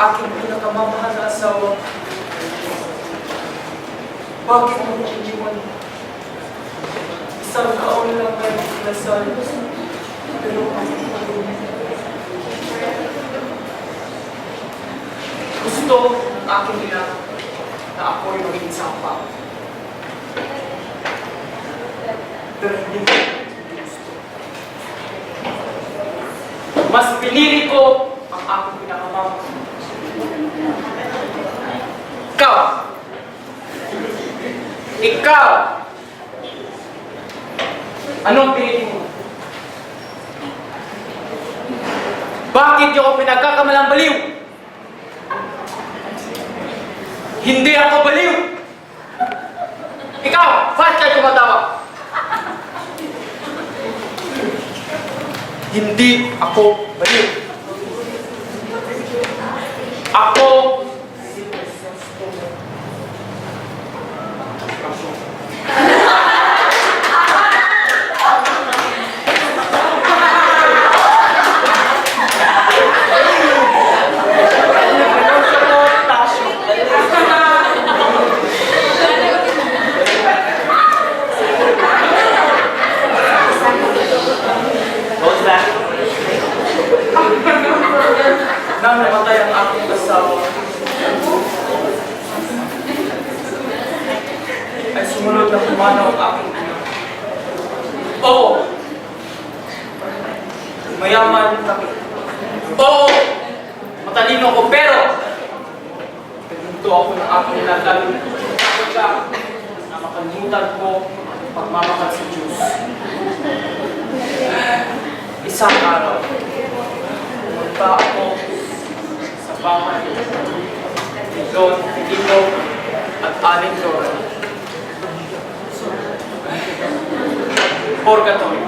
aking pinakamamahal na asawa. Bakit mo iniwan? Isang taon lang kayo kinasal. Pero gusto ng aking ina na ako'y maging isang pa. Pero hindi ko gusto. Mas pinili ko ang aking pinakamamahal. Ikaw! Anong pinili mo? Bakit niyo ako pinagkakamalang baliw? Hindi ako baliw! Ikaw! Bakit kayo tumatawa? Hindi ako baliw. Ako nang namatay ang aking asawa, ay sumunod na pumanaw ang aking ina. Oo! Mayaman kami. Oo! Matalino ko, pero pinunto ako ng aking ina lalo na makalimutan ko ang pagmamahal sa Diyos. Isang araw, pumunta ako sa bahay ni Don Tito at Aling Dora. Purgatory.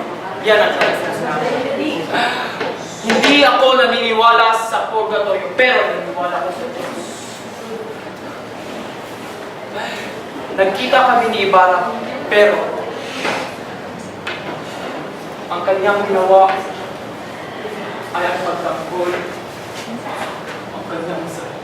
Yan ang sinasabi. Hindi ako naniniwala sa purgatory, pero naniniwala ko sa Diyos. Nagkita kami ni Ibarra, pero ang kanyang ginawa ay ang pagtanggol ang kanyang sarili.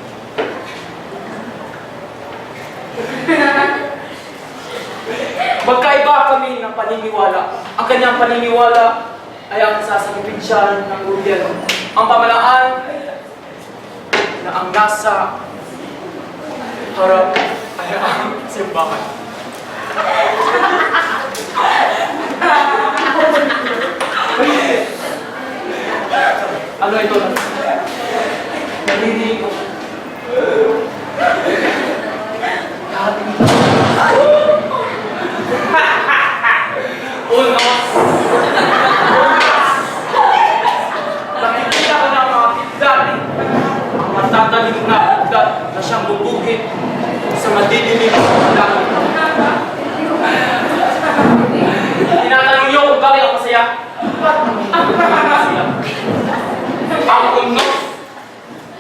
Magkaiba kami ng paniniwala. Ang kanyang paniniwala ay ang sasagipin siya ng gobyerno. Ang pamalaan na ang nasa harap ay ang simbahan. Ano ito na? Naliligo ko. Lahat ito. Unos! Nakikita ko na mga pigdat. Ang matatalim na pigdat na siyang bubugit sa madidilim na langit. Tinatanong niyo kung bakit ako masaya? Ang unos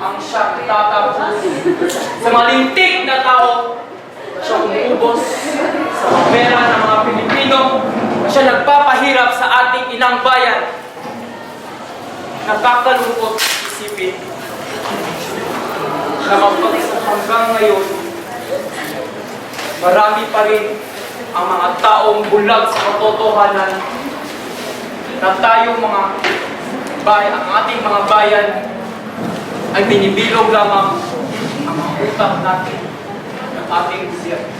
ang siyang tatapos sa malintik na tao, siyang umubos sa pera ng mga Pilipino, siya nagpapahirap sa ating inang bayan. Nakakalungkot isipin na hanggang ngayon, marami pa rin ang mga taong bulag sa katotohanan na tayong mga bayan, ang ating mga bayan ay binibilog lamang ang mga utang natin ng ating gobyerno.